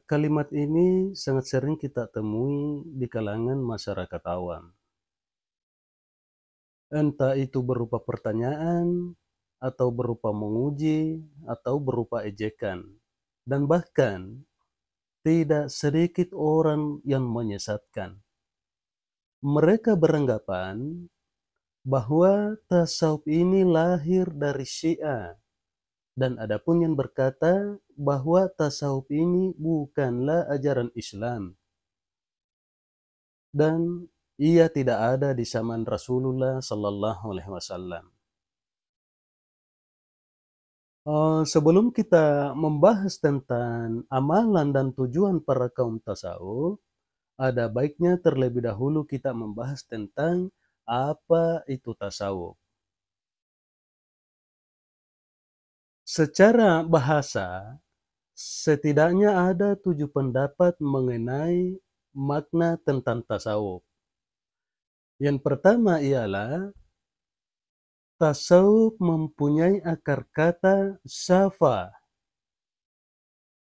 Kalimat ini sangat sering kita temui di kalangan masyarakat awam. Entah itu berupa pertanyaan, atau berupa menguji, atau berupa ejekan. Dan bahkan tidak sedikit orang yang menyesatkan. Mereka beranggapan bahwa tasawuf ini lahir dari Syiah. Dan adapun yang berkata bahwa tasawuf ini bukanlah ajaran Islam. Dan ia tidak ada di zaman Rasulullah Sallallahu Alaihi Wasallam. Sebelum kita membahas tentang amalan dan tujuan para kaum tasawuf, ada baiknya terlebih dahulu kita membahas tentang apa itu tasawuf. Secara bahasa, setidaknya ada 7 pendapat mengenai makna tentang tasawuf. Yang pertama ialah tasawuf mempunyai akar kata safa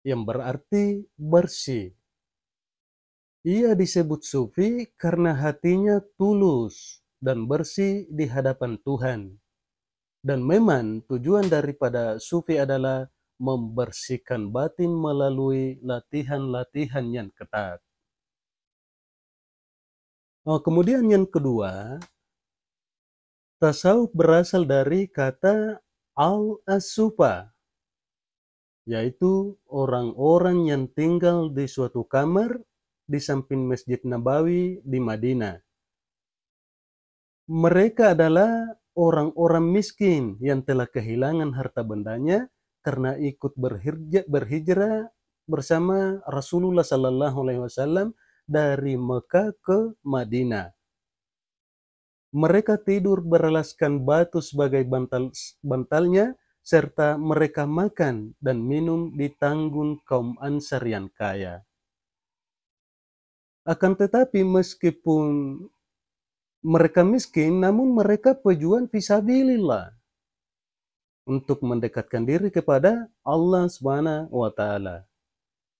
yang berarti bersih. Ia disebut sufi karena hatinya tulus dan bersih di hadapan Tuhan. Dan memang tujuan daripada sufi adalah membersihkan batin melalui latihan-latihan yang ketat. Kemudian yang kedua, tasawuf berasal dari kata al-asufa, yaitu orang-orang yang tinggal di suatu kamar di samping Masjid Nabawi di Madinah. Mereka adalah orang-orang miskin yang telah kehilangan harta bendanya karena ikut berhijrah bersama Rasulullah Sallallahu Alaihi Wasallam dari Mekah ke Madinah. Mereka tidur beralaskan batu sebagai bantalnya, serta mereka makan dan minum di tanggung kaum Ansar yang kaya. Akan tetapi meskipun mereka miskin, namun mereka pejuang fisabilillah untuk mendekatkan diri kepada Allah Subhanahu wa taala.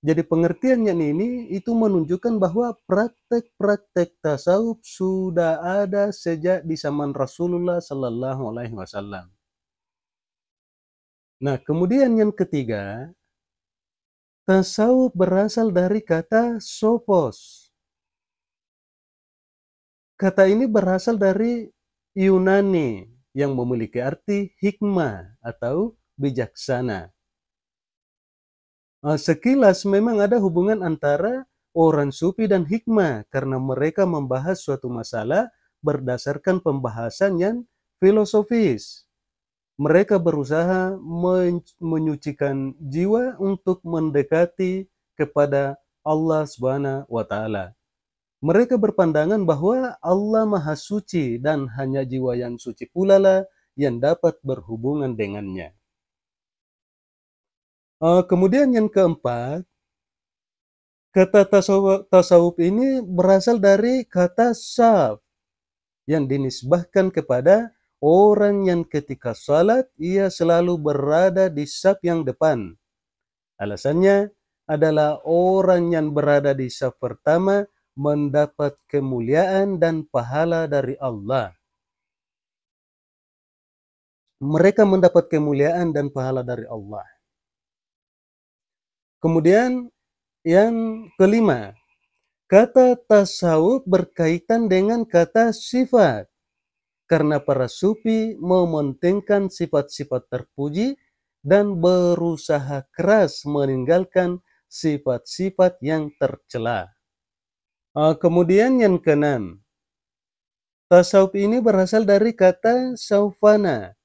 Jadi pengertiannya ini itu menunjukkan bahwa praktek-praktek tasawuf sudah ada sejak di zaman Rasulullah Sallallahu Alaihi Wasallam. Nah, kemudian yang ketiga, tasawuf berasal dari kata sophos. Kata ini berasal dari Yunani yang memiliki arti hikmah atau bijaksana. Sekilas memang ada hubungan antara orang sufi dan hikmah karena mereka membahas suatu masalah berdasarkan pembahasan yang filosofis. Mereka berusaha menyucikan jiwa untuk mendekati kepada Allah Subhanahu wa taala. Mereka berpandangan bahwa Allah Maha Suci dan hanya jiwa yang suci pula lah yang dapat berhubungan dengannya. Kemudian yang keempat, kata tasawuf ini berasal dari kata syaf yang dinisbahkan kepada orang yang ketika salat ia selalu berada di saf yang depan. Alasannya adalah orang yang berada di saf pertama mendapat kemuliaan dan pahala dari Allah. Mereka mendapat kemuliaan dan pahala dari Allah. Kemudian yang kelima, kata tasawuf berkaitan dengan kata sifat. Karena para sufi mementingkan sifat-sifat terpuji dan berusaha keras meninggalkan sifat-sifat yang tercela. Kemudian yang keenam, tasawuf ini berasal dari kata saufana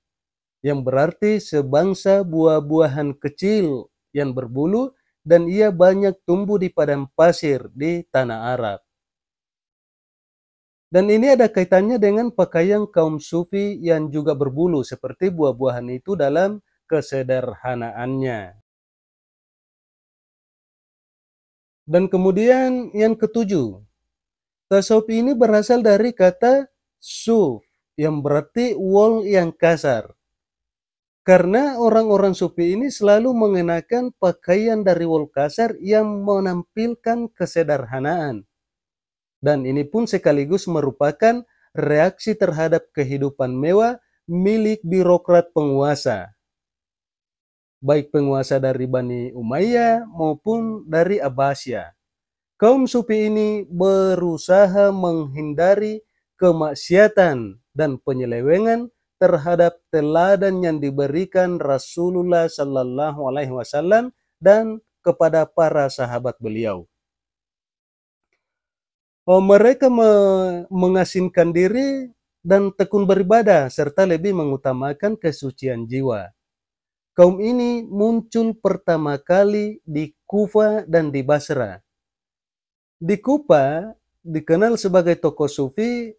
yang berarti sebangsa buah-buahan kecil yang berbulu dan ia banyak tumbuh di padang pasir di tanah Arab. Dan ini ada kaitannya dengan pakaian kaum sufi yang juga berbulu seperti buah-buahan itu dalam kesederhanaannya. Dan kemudian yang ketujuh, tasawuf ini berasal dari kata suf yang berarti wol yang kasar. Karena orang-orang sufi ini selalu mengenakan pakaian dari wol kasar yang menampilkan kesederhanaan. Dan ini pun sekaligus merupakan reaksi terhadap kehidupan mewah milik birokrat penguasa. Baik penguasa dari Bani Umayyah maupun dari Abbasiyah. Kaum sufi ini berusaha menghindari kemaksiatan dan penyelewengan terhadap teladan yang diberikan Rasulullah Sallallahu Alaihi Wasallam dan kepada para sahabat beliau. Mereka mengasingkan diri dan tekun beribadah serta lebih mengutamakan kesucian jiwa. Kaum ini muncul pertama kali di Kufa dan di Basra. Di Kufa dikenal sebagai tokoh sufi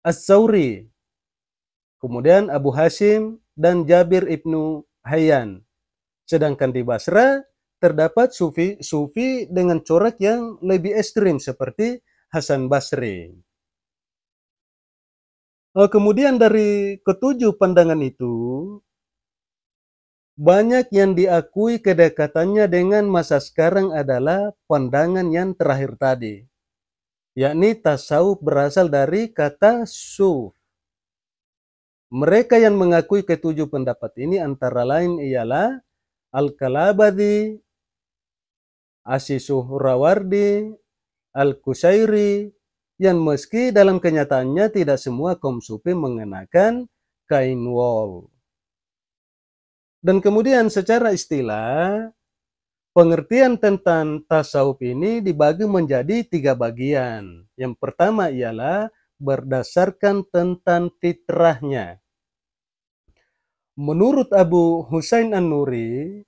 As-Sauri, kemudian Abu Hashim dan Jabir ibnu Hayyan. Sedangkan di Basra terdapat sufi dengan corak yang lebih ekstrim seperti Hasan Basri. Kemudian dari ketujuh pandangan itu, banyak yang diakui kedekatannya dengan masa sekarang adalah pandangan yang terakhir tadi, yakni tasawuf berasal dari kata suf. Mereka yang mengakui ketujuh pendapat ini antara lain ialah Al-Kalabadi, As-Suhrawardi, Al-Kusairi, yang meski dalam kenyataannya tidak semua kaum sufi mengenakan kain wol. Dan kemudian secara istilah, pengertian tentang tasawuf ini dibagi menjadi 3 bagian. Yang pertama ialah berdasarkan tentang fitrahnya. Menurut Abu Husain An-Nuri,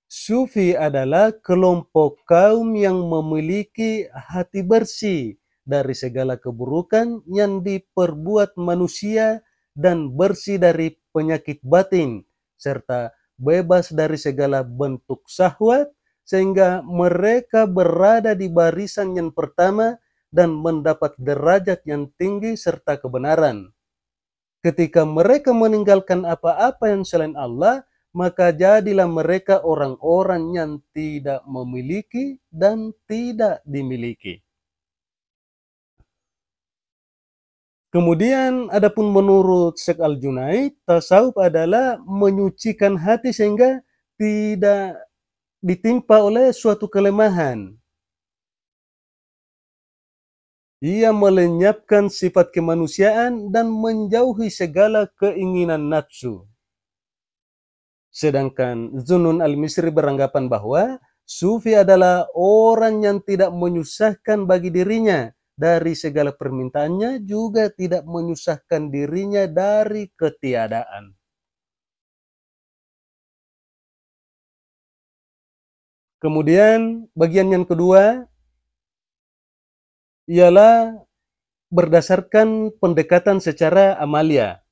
Sufi adalah kelompok kaum yang memiliki hati bersih dari segala keburukan yang diperbuat manusia dan bersih dari penyakit batin, serta bebas dari segala bentuk syahwat, sehingga mereka berada di barisan yang pertama dan mendapat derajat yang tinggi serta kebenaran. Ketika mereka meninggalkan apa-apa yang selain Allah, maka jadilah mereka orang-orang yang tidak memiliki dan tidak dimiliki. Kemudian adapun menurut Syekh Al-Junaid, tasawuf adalah menyucikan hati sehingga tidak ditimpa oleh suatu kelemahan. Ia melenyapkan sifat kemanusiaan dan menjauhi segala keinginan nafsu. Sedangkan Zunnun al-Misri beranggapan bahwa sufi adalah orang yang tidak menyusahkan bagi dirinya dari segala permintaannya, juga tidak menyusahkan dirinya dari ketiadaan. Kemudian bagian yang kedua ialah berdasarkan pendekatan secara amalia.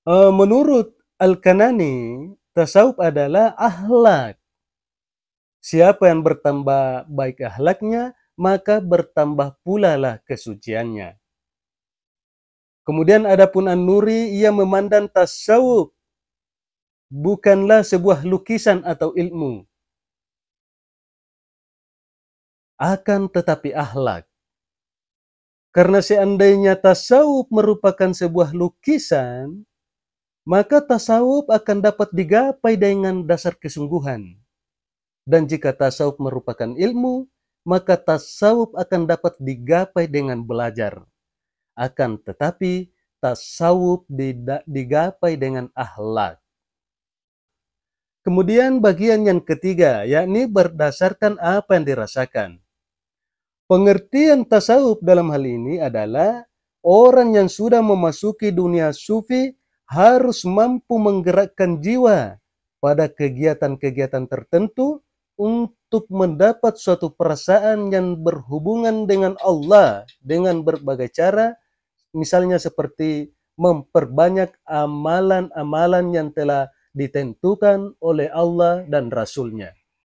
Menurut Al-Kanani, tasawuf adalah akhlak. Siapa yang bertambah baik akhlaknya, maka bertambah pula lah kesuciannya. Kemudian adapun An-Nuri, ia memandang tasawuf bukanlah sebuah lukisan atau ilmu, akan tetapi akhlak. Karena seandainya tasawuf merupakan sebuah lukisan, maka tasawuf akan dapat digapai dengan dasar kesungguhan. Dan jika tasawuf merupakan ilmu, maka tasawuf akan dapat digapai dengan belajar. Akan tetapi tasawuf digapai dengan akhlak. Kemudian bagian yang ketiga, yakni berdasarkan apa yang dirasakan. Pengertian tasawuf dalam hal ini adalah orang yang sudah memasuki dunia sufi harus mampu menggerakkan jiwa pada kegiatan-kegiatan tertentu untuk mendapat suatu perasaan yang berhubungan dengan Allah dengan berbagai cara, misalnya seperti memperbanyak amalan-amalan yang telah ditentukan oleh Allah dan Rasul-Nya.